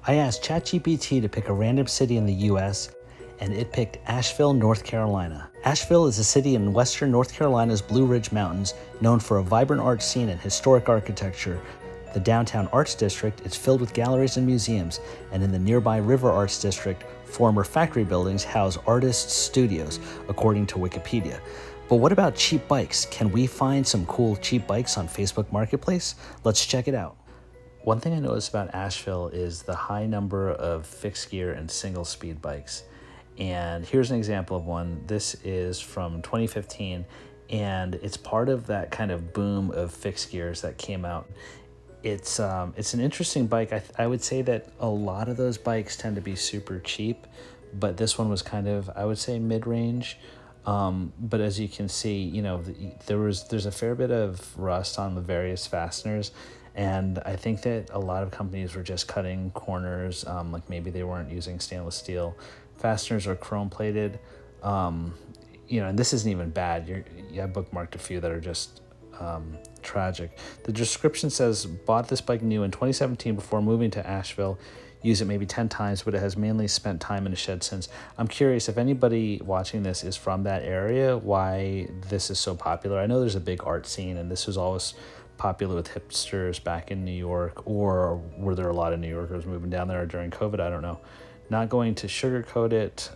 I asked ChatGPT to pick a random city in the US, and it picked Asheville, North Carolina. Asheville is a city in western North Carolina's Blue Ridge Mountains, known for a vibrant art scene and historic architecture. The downtown arts district is filled with galleries and museums, and in the nearby River Arts District, former factory buildings house artists' studios, according to Wikipedia. But what about cheap bikes? Can we find some cool cheap bikes on Facebook Marketplace? Let's check it out. One thing I noticed about Asheville is the high number of fixed gear and single speed bikes. And here's an example of one. This is from 2015, and it's part of that kind of boom of fixed gears that came out. It's an interesting bike. I would say that a lot of those bikes tend to be super cheap, but this one was kind of, I would say, mid-range. But as you can see, you know, there's a fair bit of rust on the various fasteners, and I think that a lot of companies were just cutting corners, like maybe they weren't using stainless steel fasteners or chrome plated. You know, and this isn't even bad. I bookmarked a few that are just tragic. The description says, bought this bike new in 2017 before moving to Asheville. Use it maybe 10 times, but it has mainly spent time in a shed since. I'm curious if anybody watching this is from that area, why this is so popular. I know there's a big art scene, and this was always popular with hipsters back in New York, or were there a lot of New Yorkers moving down there during COVID? I don't know. Not going to sugarcoat it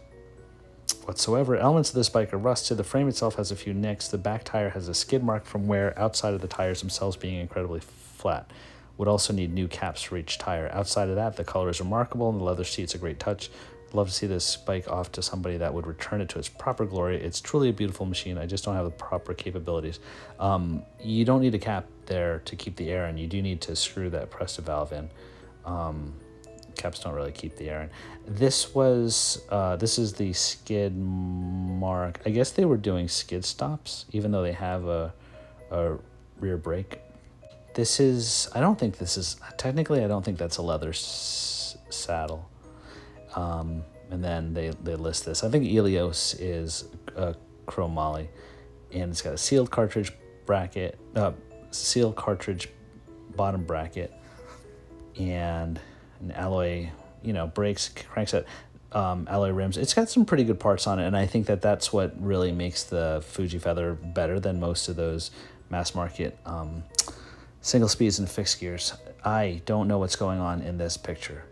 whatsoever. Elements of this bike are rusted. The frame itself has a few nicks. The back tire has a skid mark from wear outside of the tires themselves being incredibly flat. Would also need new caps for each tire. Outside of that, the color is remarkable, and the leather seat's a great touch. I'd love to see this bike off to somebody that would return it to its proper glory. It's truly a beautiful machine. I just don't have the proper capabilities. You don't need a cap there to keep the air in. You do need to screw that Presta valve in. Caps don't really keep the air in. This is the skid mark. I guess they were doing skid stops, even though they have a rear brake. I don't think that's a leather saddle. And then they list this. I think Elios is a chromoly, and it's got a sealed cartridge bottom bracket, and an alloy, brakes, crankset, alloy rims. It's got some pretty good parts on it, and I think that that's what really makes the Fuji Feather better than most of those mass market single speeds and fixed gears. I don't know what's going on in this picture.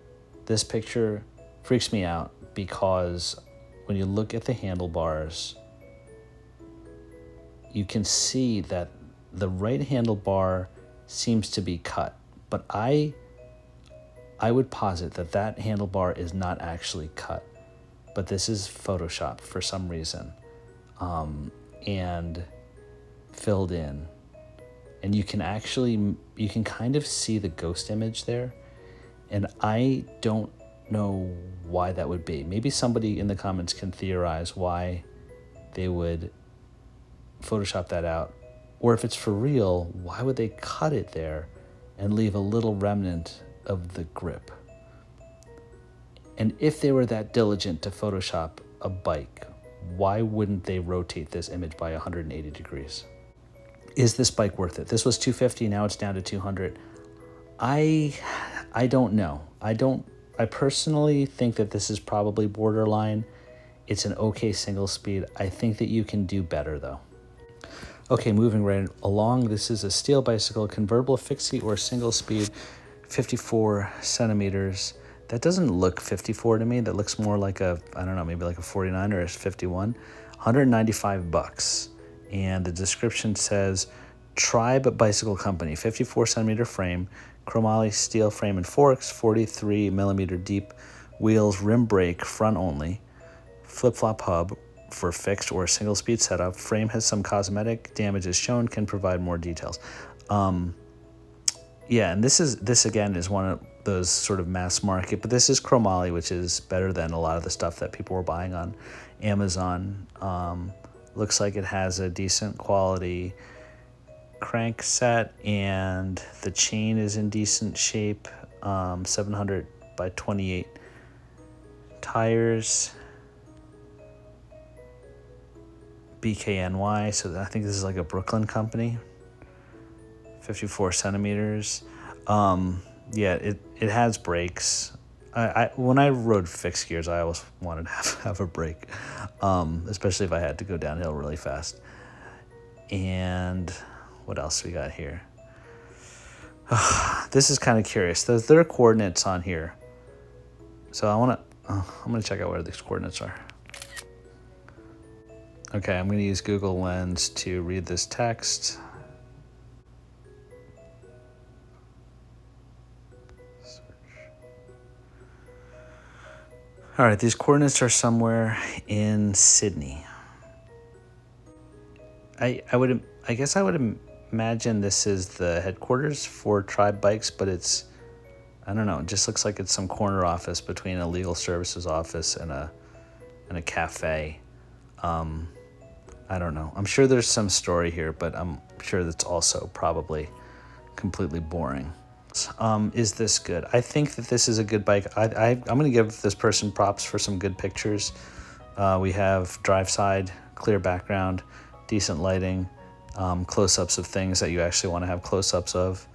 This picture freaks me out because when you look at the handlebars, you can see that the right handlebar seems to be cut, but I would posit that handlebar is not actually cut, but this is photoshopped for some reason, and filled in. And you can kind of see the ghost image there. And I don't know why that would be. Maybe somebody in the comments can theorize why they would Photoshop that out. Or if it's for real, why would they cut it there and leave a little remnant of the grip? And if they were that diligent to Photoshop a bike, why wouldn't they rotate this image by 180 degrees? Is this bike worth it? This was $250, now it's down to $200. I don't know. I personally think that this is probably borderline. It's an okay single speed. I think that you can do better though. Okay, moving right along. This is a steel bicycle, convertible fixed seat or single speed, 54 centimeters. That doesn't look 54 to me. That looks more like maybe like a 49 or a 51. $195. And the description says, Tribe Bicycle Company, 54 centimeter frame, chromoly steel frame and forks, 43 millimeter deep wheels, rim brake, front only, flip-flop hub for fixed or single speed setup. Frame has some cosmetic damages shown, can provide more details. Yeah, and this again is one of those sort of mass market, but this is chromoly, which is better than a lot of the stuff that people were buying on Amazon. Looks like it has a decent quality crank set, and the chain is in decent shape. 700 by 28 tires. BKNY, so I think this is like a Brooklyn company. 54 centimeters. Yeah, it has brakes. when I rode fixed gears, I always wanted to have a brake, especially if I had to go downhill really fast. And what else we got here? This is kind of curious. There are coordinates on here, so I'm gonna check out where these coordinates are. Okay, I'm gonna use Google Lens to read this text. All right, these coordinates are somewhere in Sydney. I guess I would imagine this is the headquarters for Tribe Bikes, but I don't know, it just looks like it's some corner office between a legal services office and a cafe. I don't know. I'm sure there's some story here, but I'm sure that's also probably completely boring. Is this good? I think that this is a good bike. I'm going to give this person props for some good pictures. We have drive side, clear background, decent lighting, close-ups of things that you actually want to have close-ups of.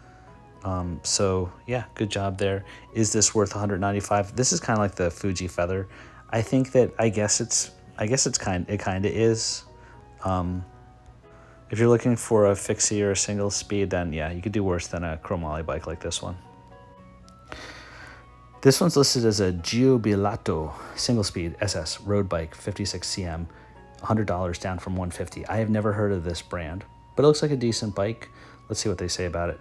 So yeah, good job there. Is this worth $195? This is kind of like the Fuji Feather. I think that it kind of is. If you're looking for a fixie or a single speed, then yeah, you could do worse than a chromoly bike like this one. This one's listed as a Giubilato single speed SS road bike, 56 cm, $100 down from $150. I have never heard of this brand, but it looks like a decent bike. Let's see what they say about it.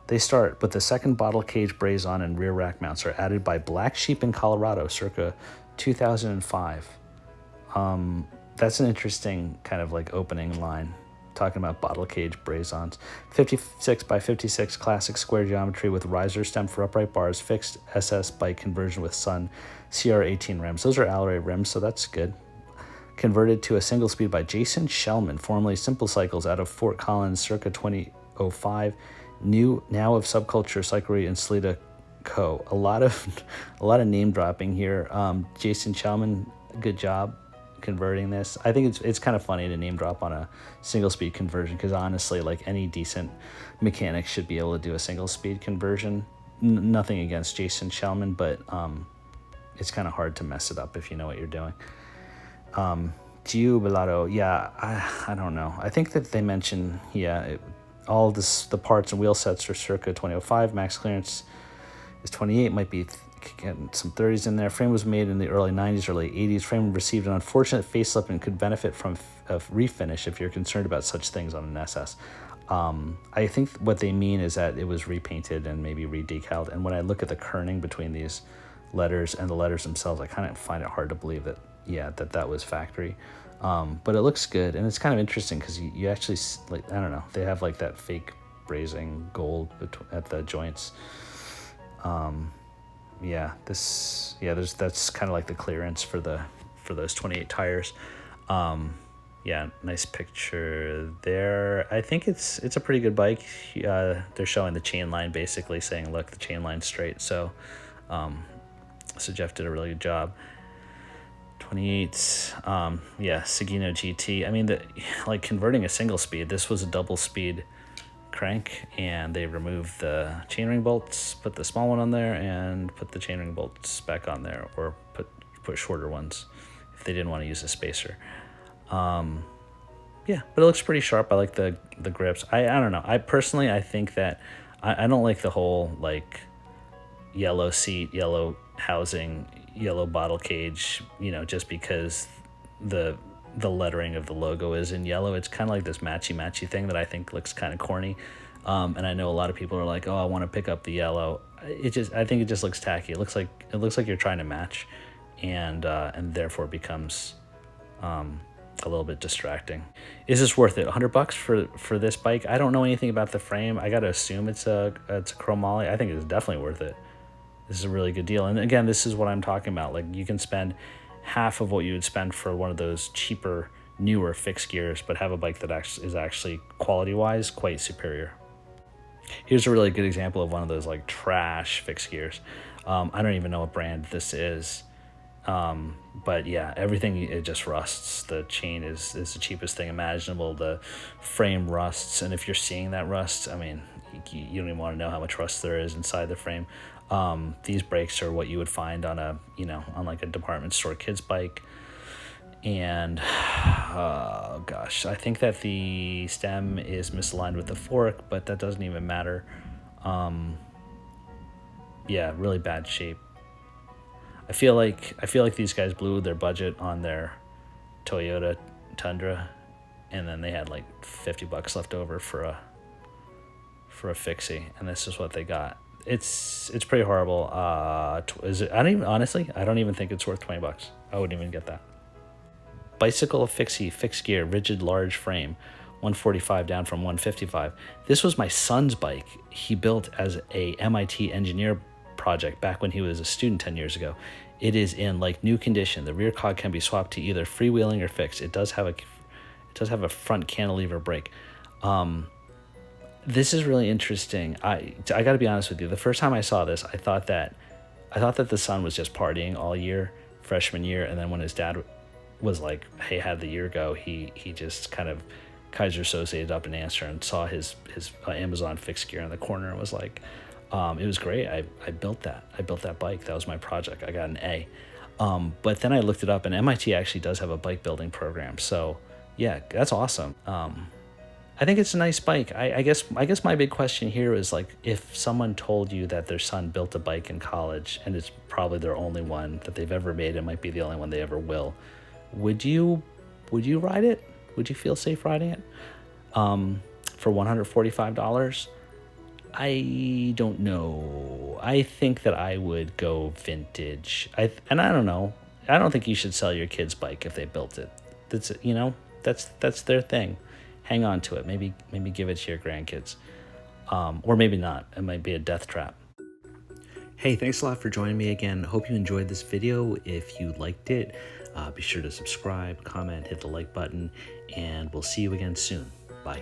They start with the second bottle cage braze-on and rear rack mounts are added by Black Sheep in Colorado, circa 2005. That's an interesting kind of like opening line, talking about bottle cage braze-ons. 56 by 56 classic square geometry with riser stem for upright bars, fixed SS bike conversion with Sun CR18 rims. Those are alloy rims, so that's good. Converted to a single speed by Jason Shellman, formerly Simple Cycles out of Fort Collins, circa 2005. Now of Subculture, Cyclery, and Slita Co. A lot of name dropping here. Jason Shellman, good job converting this. I think it's kind of funny to name drop on a single speed conversion, because honestly, like, any decent mechanic should be able to do a single speed conversion. Nothing against Jason Shellman, but it's kind of hard to mess it up if you know what you're doing. Giubilato, yeah, I don't know. I think that they mention, all the parts and wheel sets are circa 2005. Max clearance is 28. Might be getting some 30s in there. Frame was made in the early 90s or late 80s. Frame received an unfortunate facelift and could benefit from a refinish if you're concerned about such things on an SS. I think what they mean is that it was repainted and maybe redecaled. And when I look at the kerning between these letters and the letters themselves, I kind of find it hard to believe that, that was factory. But it looks good, and it's kind of interesting because you actually, like, I don't know, they have like that fake brazing gold at the joints. That's kind of like the clearance for those 28 tires. Nice picture there. I think it's a pretty good bike. They're showing the chain line, basically saying, look, the chain line's straight. So Jeff did a really good job. 28, Sagino GT. I mean, converting a single speed, this was a double speed crank, and they removed the chainring bolts, put the small one on there, and put the chainring bolts back on there, or put shorter ones if they didn't want to use a spacer. But it looks pretty sharp. I like the grips. I don't know. I think that I don't like the whole like yellow seat, yellow housing, yellow bottle cage, just because the lettering of the logo is in yellow. It's kind of like this matchy thing that I think looks kind of corny. And I know a lot of people are like, oh, I want to pick up the yellow. I think it just looks tacky. It looks like you're trying to match, and therefore becomes a little bit distracting. Is this worth it? $100 for this bike? I don't know anything about the frame. I got to assume it's a chromoly. I think it's definitely worth it. This is a really good deal. And again, this is what I'm talking about. Like, you can spend half of what you would spend for one of those cheaper, newer fixed gears, but have a bike that is actually quality-wise quite superior. Here's a really good example of one of those like trash fixed gears. I don't even know what brand this is. But yeah, everything, it just rusts. The chain is the cheapest thing imaginable. The frame rusts. And if you're seeing that rust, I mean, you don't even want to know how much rust there is inside the frame. These brakes are what you would find on on like a department store kid's bike. And gosh, I think that the stem is misaligned with the fork, but that doesn't even matter. Yeah, really bad shape. I feel like these guys blew their budget on their Toyota Tundra, and then they had like $50 left over for a fixie, and this is what they got. It's pretty horrible. Is it? I don't even think it's worth $20. I wouldn't even get that. Bicycle fixie, fixed gear, rigid large frame, 145 down from 155. This was my son's bike. He built as a MIT engineer project back when he was a student 10 years ago. It is in like new condition. The rear cog can be swapped to either freewheeling or fixed. It does have a front cantilever brake. This is really interesting. I got to be honest with you. The first time I saw this, I thought that the son was just partying all year, freshman year, and then when his dad was like, "Hey, how'd the year go?" He just kind of Kaiser associated up an answer and saw his Amazon fixed gear in the corner and was like, it was great. I built that. I built that bike. That was my project. I got an A. But then I looked it up, and MIT actually does have a bike building program. So yeah, that's awesome. I think it's a nice bike. I guess my big question here is like, if someone told you that their son built a bike in college and it's probably their only one that they've ever made, it might be the only one they ever will. Would you ride it? Would you feel safe riding it? For $145? I don't know. I think that I would go vintage. I don't know. I don't think you should sell your kid's bike if they built it. That's their thing. Hang on to it. Maybe give it to your grandkids. Or maybe not. It might be a death trap. Hey, thanks a lot for joining me again. Hope you enjoyed this video. If you liked it, be sure to subscribe, comment, hit the like button, and we'll see you again soon. Bye.